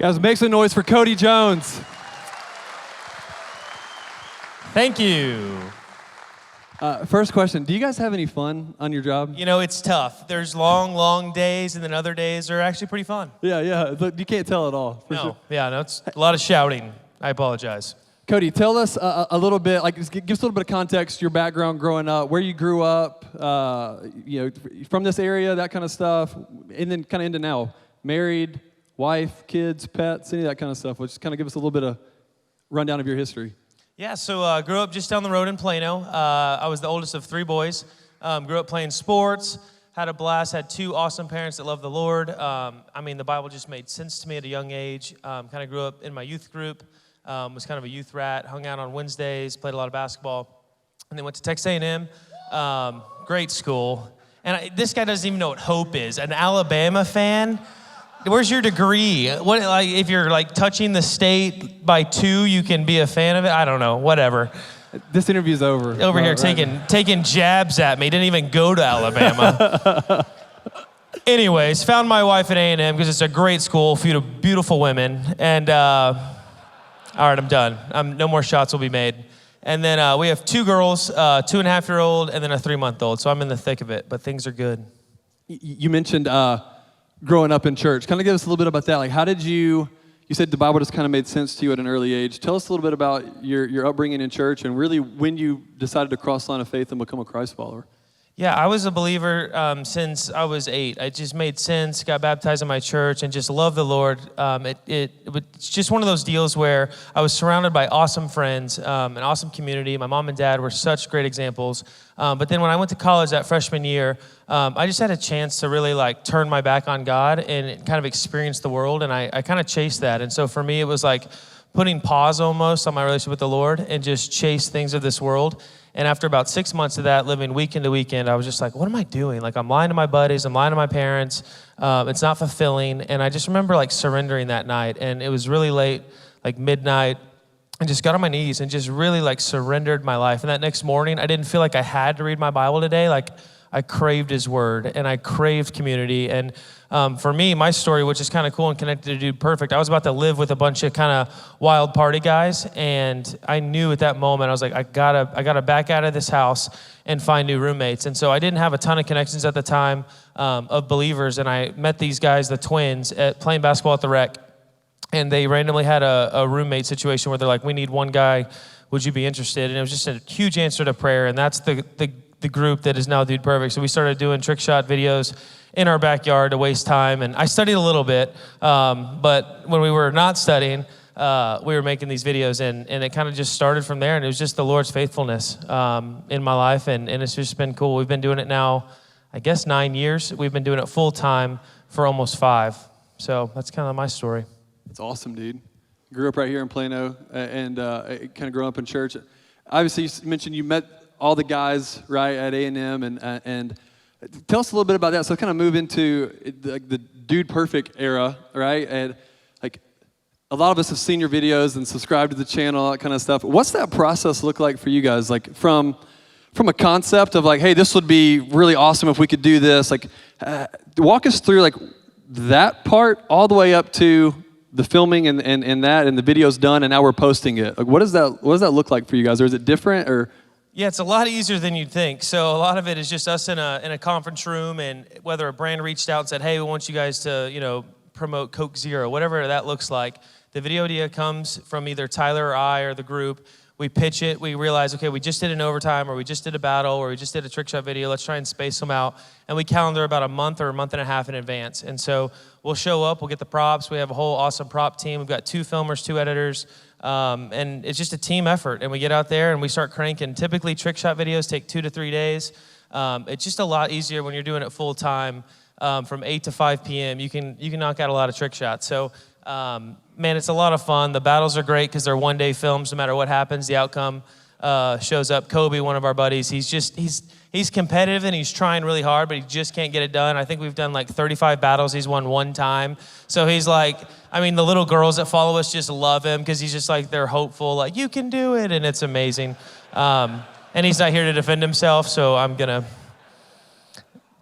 Guys, make some noise for Cody Jones. Thank you. First question, do you guys have any fun on your job? You know, it's tough. There's long, long days, and then other days are actually pretty fun. Yeah. You can't tell at all. No, it's a lot of shouting. I apologize. Cody, tell us a little bit, give us a little bit of context, your background growing up, where you grew up, from this area, that kind of stuff, and then kind of into now. Married, wife, kids, pets, any of that kind of stuff. Just kind of give us a little bit of rundown of your history. Yeah, so I grew up just down the road in Plano. I was the oldest of 3 boys. Grew up playing sports, had a blast, had 2 awesome parents that loved the Lord. The Bible just made sense to me at a young age. Kind of grew up in my youth group, was kind of a youth rat, hung out on Wednesdays, played a lot of basketball, and then went to Texas A&M. Great school. And this guy doesn't even know what hope is. An Alabama fan? Where's your degree? What, if you're touching the state by 2, you can be a fan of it? I don't know, whatever. This interview's over. Over here taking jabs at me. Didn't even go to Alabama. Anyways, found my wife at A&M because it's a great school, full of beautiful women. And all right, I'm done. No more shots will be made. And then we have 2 girls, 2.5-year-old, and then a 3-month-old. So I'm in the thick of it, but things are good. You mentioned growing up in church. Kind of give us a little bit about that. How did you said the Bible just kind of made sense to you at an early age. Tell us a little bit about your upbringing in church and really when you decided to cross the line of faith and become a Christ follower. Yeah, I was a believer since I was 8. It just made sense, got baptized in my church, and just loved the Lord. It's just one of those deals where I was surrounded by awesome friends, an awesome community. My mom and dad were such great examples. But then when I went to college that freshman year, I just had a chance to really turn my back on God and kind of experience the world, and I kind of chased that. And so for me, it was putting pause almost on my relationship with the Lord and just chase things of this world. And after about 6 months of that, living weekend to weekend, I was just what am I doing? I'm lying to my buddies, I'm lying to my parents. It's not fulfilling. And I just remember surrendering that night. And it was really late, midnight. And just got on my knees and just really surrendered my life. And that next morning, I didn't feel like I had to read my Bible today. I craved his word and I craved community. And for me, my story, which is kind of cool and connected to Dude Perfect, I was about to live with a bunch of kind of wild party guys. And I knew at that moment, I was I gotta back out of this house and find new roommates. And so I didn't have a ton of connections at the time of believers. And I met these guys, the twins, playing basketball at the rec. And they randomly had a roommate situation where they're we need one guy. Would you be interested? And it was just a huge answer to prayer. And that's the group that is now Dude Perfect. So we started doing trick shot videos in our backyard to waste time. And I studied a little bit, but when we were not studying, we were making these videos and it kind of just started from there. And it was just the Lord's faithfulness in my life. And it's just been cool. We've been doing it now, I guess 9 years. We've been doing it full time for almost 5. So that's kind of my story. That's awesome, dude. Grew up right here in Plano and kind of grew up in church. Obviously, you mentioned you met all the guys right at A&M and tell us a little bit about that. So kind of move into the Dude Perfect era, right? And a lot of us have seen your videos and subscribed to the channel, all that kind of stuff. What's that process look like for you guys? From a concept of hey, this would be really awesome if we could do this. Walk us through that part all the way up to the filming and the video's done and now we're posting it. What does that look like for you guys? Or is it different or? Yeah, it's a lot easier than you'd think. So a lot of it is just us in a conference room, and whether a brand reached out and said, hey, we want you guys to, promote Coke Zero, whatever that looks like. The video idea comes from either Tyler or I or the group. We pitch it. We realize, okay, we just did an overtime or we just did a battle or we just did a trick shot video. Let's try and space them out. And we calendar about a month or a month and a half in advance. And so we'll show up. We'll get the props. We have a whole awesome prop team. We've got 2 filmers, 2 editors. And it's just a team effort. And we get out there and we start cranking. Typically, trick shot videos take 2 to 3 days. It's just a lot easier when you're doing it full time from 8 to 5 p.m. You can knock out a lot of trick shots. So, man, it's a lot of fun. The battles are great because they're one-day films. No matter what happens, the outcome shows up. Cody, one of our buddies, he's competitive and he's trying really hard, but he just can't get it done. I think we've done 35 battles. He's won 1 time. So he's the little girls that follow us just love him because he's just they're hopeful, you can do it, and it's amazing. And he's not here to defend himself, so I'm gonna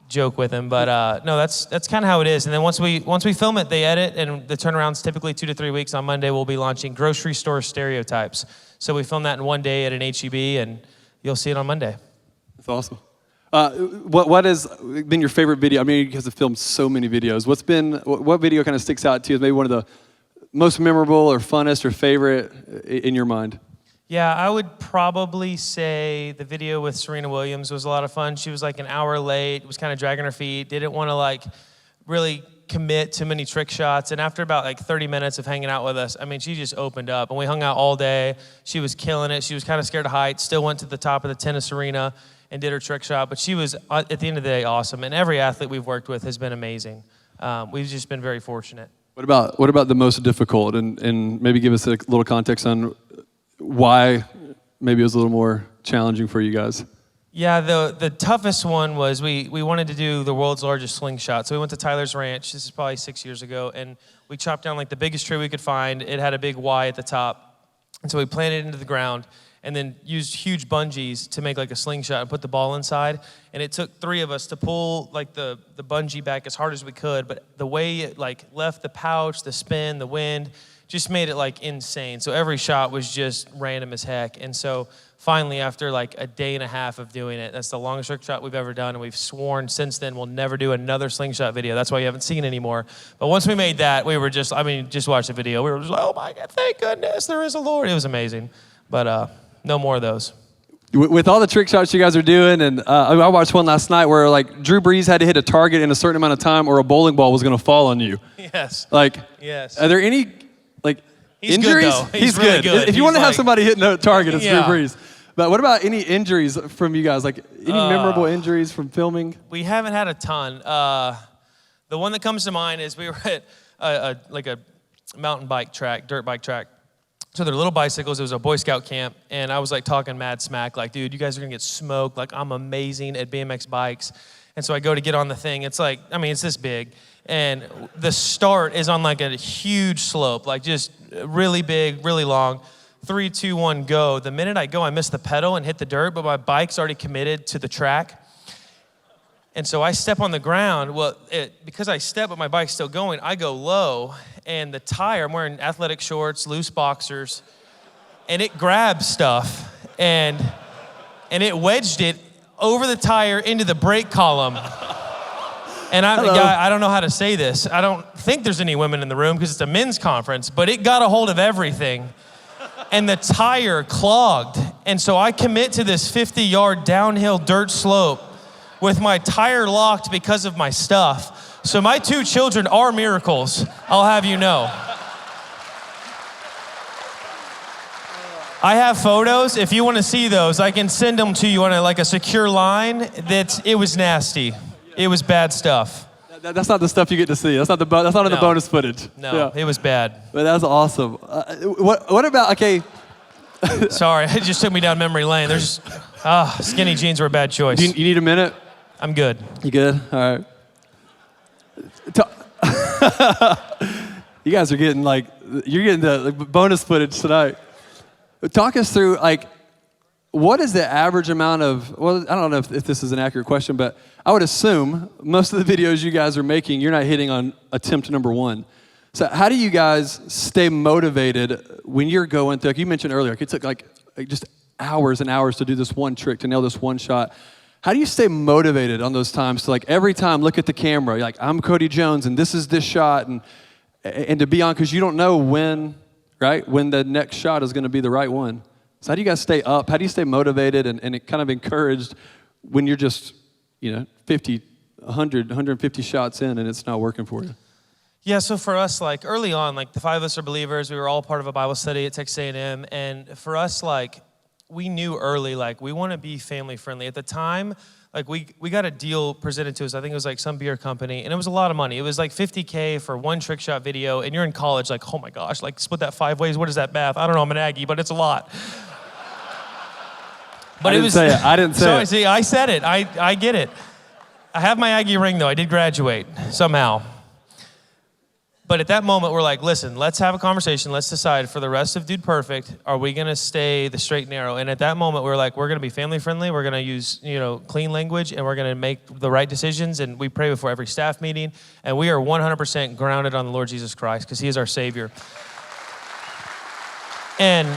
joke with him. But no, that's kind of how it is. And then once we film it, they edit, and the turnaround's typically 2 to 3 weeks. On Monday, we'll be launching Grocery Store Stereotypes. So we film that in one day at an HEB, and you'll see it on Monday. That's awesome. What has been your favorite video? I mean, you guys have filmed so many videos. What video kind of sticks out to you as maybe one of the most memorable or funnest or favorite in your mind? Yeah, I would probably say the video with Serena Williams was a lot of fun. She was like an hour late, was kind of dragging her feet, didn't want to like really commit to many trick shots. And after about like 30 minutes of hanging out with us, I mean, she just opened up. And we hung out all day. She was killing it. She was kind of scared of heights, still went to the top of the tennis arena and did her trick shot. But she was, at the end of the day, awesome. And every athlete we've worked with has been amazing. We've just been very fortunate. What about the most difficult? And maybe give us a little context on why maybe it was a little more challenging for you guys. Yeah, the toughest one was we wanted to do the world's largest slingshot. So we went to Tyler's Ranch. This is probably 6 years ago. And we chopped down like the biggest tree we could find. It had a big Y at the top. And so we planted it into the ground and then used huge bungees to make like a slingshot and put the ball inside. And it took 3 of us to pull like the bungee back as hard as we could. But the way it like left the pouch, the spin, the wind, just made it like insane. So every shot was just random as heck. And so finally, after like a day and a half of doing it, that's the longest trick shot we've ever done. And we've sworn since then we'll never do another slingshot video. That's why you haven't seen anymore. But once we made that, we were just, just watch the video. We were just like, oh my God, thank goodness there is a Lord. It was amazing. But no more of those. With all the trick shots you guys are doing, and I watched one last night where like Drew Brees had to hit a target in a certain amount of time or a bowling ball was going to fall on you. Yes. Yes. Are there any He's injuries? Good, though. He's really good. good. If you want to have somebody hitting a target, it's Yeah. Drew Brees. But what about any injuries from you guys? Like any memorable injuries from filming? We haven't had a ton. The one that comes to mind is we were at a mountain bike track, dirt bike track. So they're little bicycles. It was a Boy Scout camp, and I was like talking mad smack, like, dude, you guys are gonna get smoked. Like, I'm amazing at BMX bikes. And so I go to get on the thing. It's like, it's this big. And the start is on like a huge slope, like just really big, really long. 3, 2, 1, go. The minute I go, I miss the pedal and hit the dirt, but my bike's already committed to the track. And so I step on the ground. Well, because I step, but my bike's still going, I go low, and the tire, I'm wearing athletic shorts, loose boxers, and it grabs stuff, and it wedged it over the tire into the brake column. And I don't know how to say this. I don't think there's any women in the room because it's a men's conference, but it got a hold of everything. And the tire clogged. And so I commit to this 50-yard downhill dirt slope with my tire locked because of my stuff. So my 2 children are miracles, I'll have you know. I have photos. If you want to see those, I can send them to you on a secure line. It was nasty. It was bad stuff. That's not the stuff you get to see. That's not in the bonus footage. No, It was bad. But that's awesome. What about, okay. Sorry, it just took me down memory lane. There's skinny jeans were a bad choice. You need a minute? I'm good. You good? All right. You guys are getting you're getting the bonus footage tonight. Talk us through what is the average amount of, well, I don't know if this is an accurate question, but I would assume most of the videos you guys are making, you're not hitting on attempt number 1. So how do you guys stay motivated when you're going through, like you mentioned earlier, it took just hours and hours to do this one trick, to nail this one shot. How do you stay motivated on those times to every time look at the camera, you're like, I'm Cody Jones and this is this shot, and to be on, because you don't know when the next shot is going to be the right one. So how do you guys stay up? How do you stay motivated and kind of encouraged when you're just, 50, 100, 150 shots in and it's not working for you? Yeah, so for us, early on, the 5 of us are believers. We were all part of a Bible study at Texas A&M. And for us, we knew early, we want to be family friendly. At the time, we got a deal presented to us. I think it was some beer company, and it was a lot of money. It was $50K for one trick shot video, and you're in college, oh my gosh, split that 5 ways. What is that math? I don't know, I'm an Aggie, but it's a lot. But I didn't say it. See, I said it. I get it. I have my Aggie ring, though. I did graduate somehow. But at that moment, we're like, listen, let's have a conversation. Let's decide for the rest of Dude Perfect, are we going to stay the straight and narrow? And at that moment, we're like, we're going to be family friendly. We're going to use, clean language, and we're going to make the right decisions. And we pray before every staff meeting. And we are 100% grounded on the Lord Jesus Christ because he is our Savior. And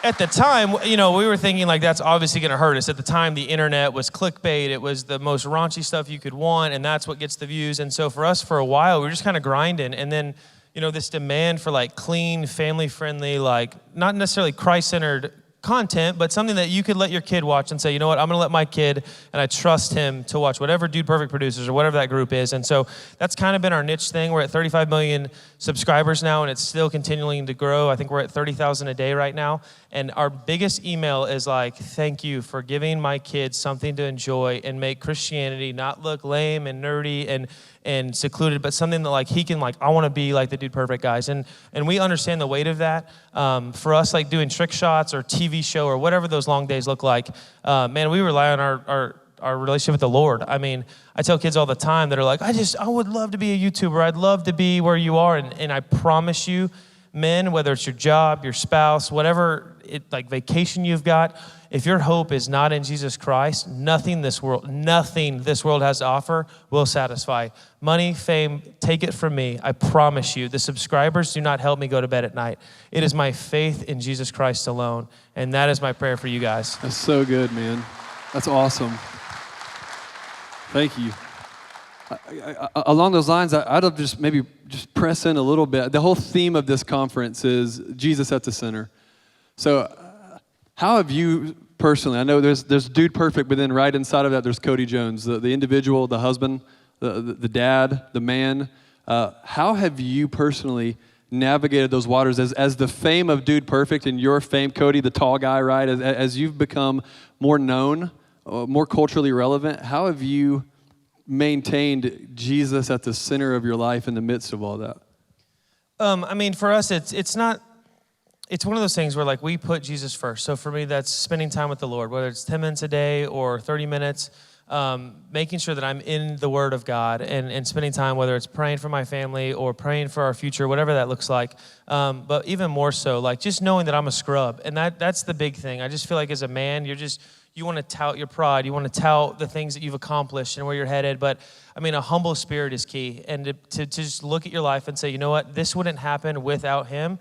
at the time, we were thinking like that's obviously going to hurt us. At the time, the internet was clickbait. It was the most raunchy stuff you could want, and that's what gets the views. And so for us, for a while, we were just kind of grinding. And then, this demand for like clean, family-friendly, like not necessarily Christ-centered content, but something that you could let your kid watch and say, you know what, I'm going to let my kid, and I trust him to watch whatever Dude Perfect produces or whatever that group is. And so that's kind of been our niche thing. We're at 35 million subscribers now, and it's still continuing to grow. I think we're at 30,000 a day right now. And our biggest email is like, thank you for giving my kids something to enjoy and make Christianity not look lame and nerdy and secluded, but something that like he can like, I want to be like the Dude Perfect guys. And we understand the weight of that. For us, like doing trick shots or TV show or whatever those long days look like, man, we rely on our relationship with the Lord. I mean, I tell kids all the time that are like, I would love to be a YouTuber. I'd love to be where you are. And I promise you, men, whether it's your job, your spouse, whatever like vacation you've got, if your hope is not in Jesus Christ, nothing this world has to offer will satisfy. Money, fame, take it from me. I promise you, the subscribers do not help me go to bed at night. It is my faith in Jesus Christ alone, and that is my prayer for you guys. That's so good, man. That's awesome. Thank you. Along those lines, I'd have just press in a little bit. The whole theme of this conference is Jesus at the center. So how have you personally, I know there's Dude Perfect, but then right inside of that, there's Cody Jones, the individual, the husband, the dad, the man. How have you personally navigated those waters as the fame of Dude Perfect and your fame, Cody, the tall guy, right? As you've become more known, more culturally relevant, how have you maintained Jesus at the center of your life in the midst of all that? I mean, for us, it's one of those things where like we put Jesus first. So for me, that's spending time with the Lord, whether it's 10 minutes a day or 30 minutes, making sure that I'm in the Word of God and spending time, whether it's praying for my family or praying for our future, whatever that looks like. But even more so, like just knowing that I'm a scrub. And that's the big thing. I just feel like as a man, you want to tout your pride. You want to tout the things that you've accomplished and where you're headed. But I mean, a humble spirit is key. And to just look at your life and say, you know what, this wouldn't happen without him,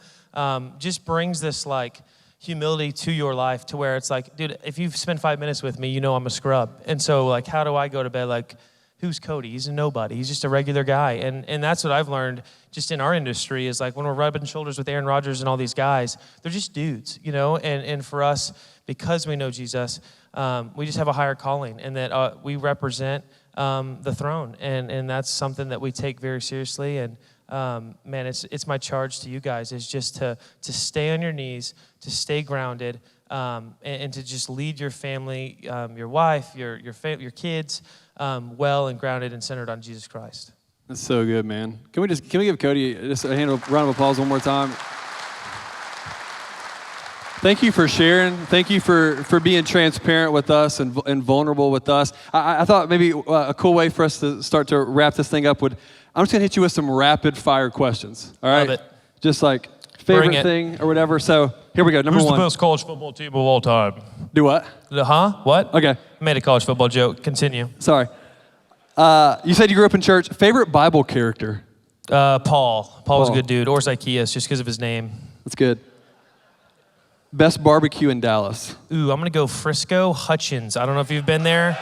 just brings this like humility to your life to where it's like, dude, if you've spent 5 minutes with me, you know I'm a scrub. And so like, how do I go to bed? Like, who's Cody? He's a nobody. He's just a regular guy. And that's what I've learned just in our industry is like when we're rubbing shoulders with Aaron Rodgers and all these guys, they're just dudes, and for us, because we know Jesus, we just have a higher calling and that we represent the throne. And that's something that we take very seriously. And man, it's my charge to you guys is just to stay on your knees, to stay grounded, and to just lead your family, your wife, your kids, well and grounded and centered on Jesus Christ. That's so good, man. Can we give Cody just a round of applause one more time? Thank you for sharing. Thank you for being transparent with us and vulnerable with us. I thought maybe a cool way for us to start to wrap this thing up I'm just going to hit you with some rapid fire questions. All right? Love it. Just like favorite thing or whatever. So here we go. Number one. Who's the best college football team of all time? Do what? What? Okay. I made a college football joke. Continue. Sorry. You said you grew up in church. Favorite Bible character? Paul. Paul was a good dude. Or Zacchaeus, just because of his name. That's good. Best barbecue in Dallas? Ooh, I'm going to go Frisco Hutchins. I don't know if you've been there.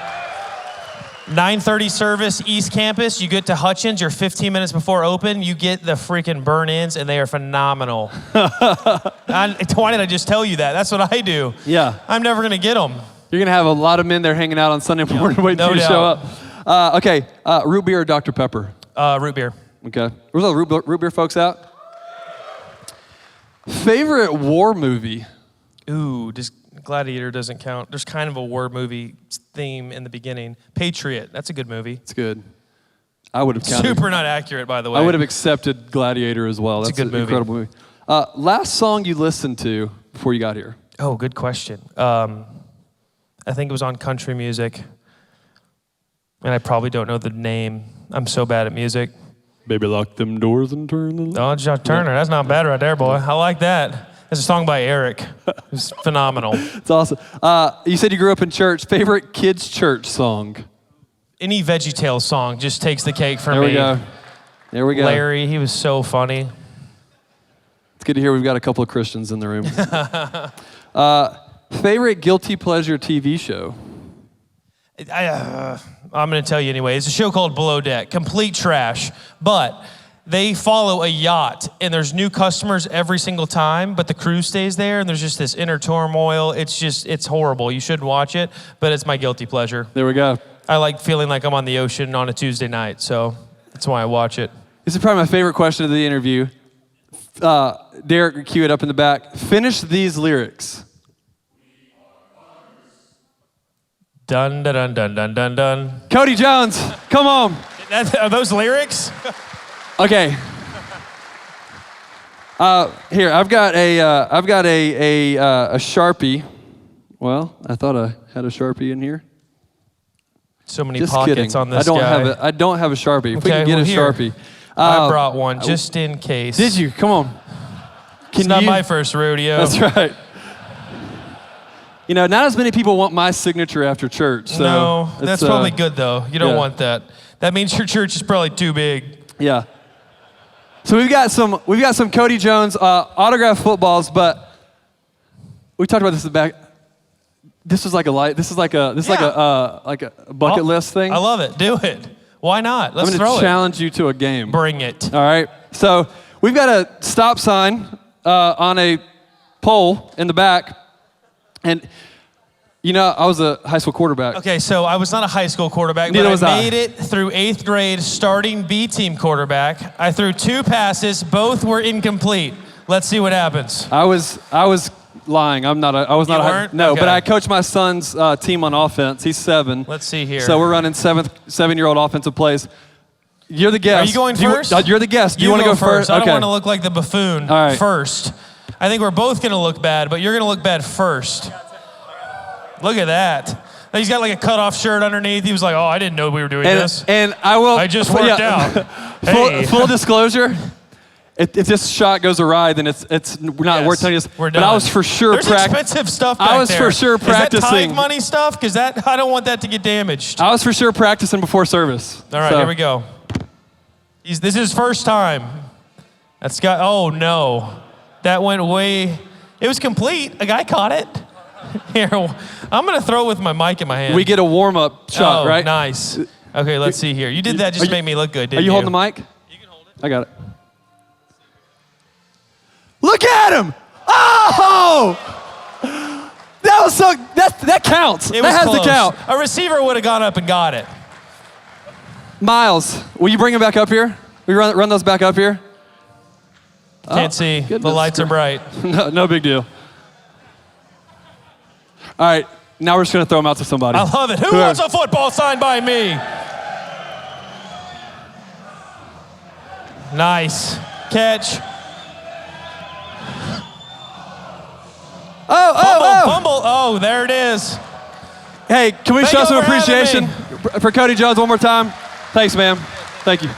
9:30 service, East Campus. You get to Hutchins. You're 15 minutes before open. You get the freaking burn-ins, and they are phenomenal. Why did I just tell you that? That's what I do. Yeah. I'm never going to get them. You're going to have a lot of men there hanging out on Sunday morning waiting for you to show up. Okay, root beer or Dr. Pepper? Root beer. Okay. Where's all the root beer folks out? Favorite war movie? Ooh, just Gladiator doesn't count. There's kind of a war movie theme in the beginning. Patriot, that's a good movie. It's good. I would have counted. Super not accurate, by the way. I would have accepted Gladiator as well. That's a good movie. Incredible movie. Last song you listened to before you got here? Oh, good question. I think it was on country music, and I probably don't know the name. I'm so bad at music. Baby, lock them doors and turn the lights. Oh, Josh Turner, that's not bad right there, boy. I like that. It's a song by Eric. It's phenomenal. It's awesome. You said you grew up in church. Favorite kids' church song? Any VeggieTales song just takes the cake for me. There we go. Larry, he was so funny. It's good to hear we've got a couple of Christians in the room. Favorite guilty pleasure TV show? I'm going to tell you anyway. It's a show called Below Deck. Complete trash. But they follow a yacht, and there's new customers every single time, but the crew stays there, and there's just this inner turmoil. It's horrible. You should watch it, but it's my guilty pleasure. There we go. I like feeling like I'm on the ocean on a Tuesday night, so that's why I watch it. This is probably my favorite question of the interview. Derek, cue it up in the back. Finish these lyrics. Dun, dun, dun, dun, dun, dun. Cody Jones, come on. Are those lyrics? Okay. Here, I've got a Sharpie. Well, I thought I had a Sharpie in here. So many Just pockets kidding. on this I don't have a Sharpie. If we can get a here. Sharpie. I brought one just in case. Did you? Come on. It's not my first rodeo. That's right. You know, not as many people want my signature after church. So no, that's probably good though. You don't want that. That means your church is probably too big. Yeah. So we've got some Cody Jones autographed footballs, but we talked about this in the back. This is like a bucket list thing. I love it. Do it. Why not? Let's throw it. I'm going to challenge you to a game. Bring it. All right. So we've got a stop sign on a pole in the back. And, you know, I was a high school quarterback. Okay, so I was not a high school quarterback, Neither but was I made it through 8th grade starting B-team quarterback. I threw 2 passes. Both were incomplete. Let's see what happens. I was lying. I was not. Weren't? No, Okay. but I coached my son's team on offense. He's 7. Let's see here. So we're running 7-year-old offensive plays. You're the guest. Are you going first? You're the guest. Do you want to go first? I don't want to look like the buffoon right. first. I think we're both going to look bad, but you're going to look bad first. Look at that. He's got like a cutoff shirt underneath. He was like, oh, I didn't know we were doing this. And I just worked out. Hey. Full disclosure, if this shot goes awry, then it's not worth telling you this. We're done. But I was for sure There's expensive stuff back there. I was for sure practicing. Is that tithe money stuff? Because I don't want that to get damaged. I was for sure practicing before service. All right, here we go. This is his first time. Oh no. That went way, it was complete. A guy caught it. Here, I'm going to throw it with my mic in my hand. We get a warm-up shot, right? Nice. Okay, let's see here. You did that just to make me look good, didn't you? Are you holding the mic? You can hold it. I got it. Look at him! Oh! That counts. It that has close. to count. A receiver would have gone up and got it. Miles, will you bring him back up here? Will you run those back up here? Can't see. Goodness. The lights are bright. No big deal. All right, now we're just going to throw them out to somebody. I love it. Who wants a football signed by me? Nice catch. Fumble. Oh, there it is. Hey, can we show some appreciation for Cody Jones one more time? Thanks, man. Thank you.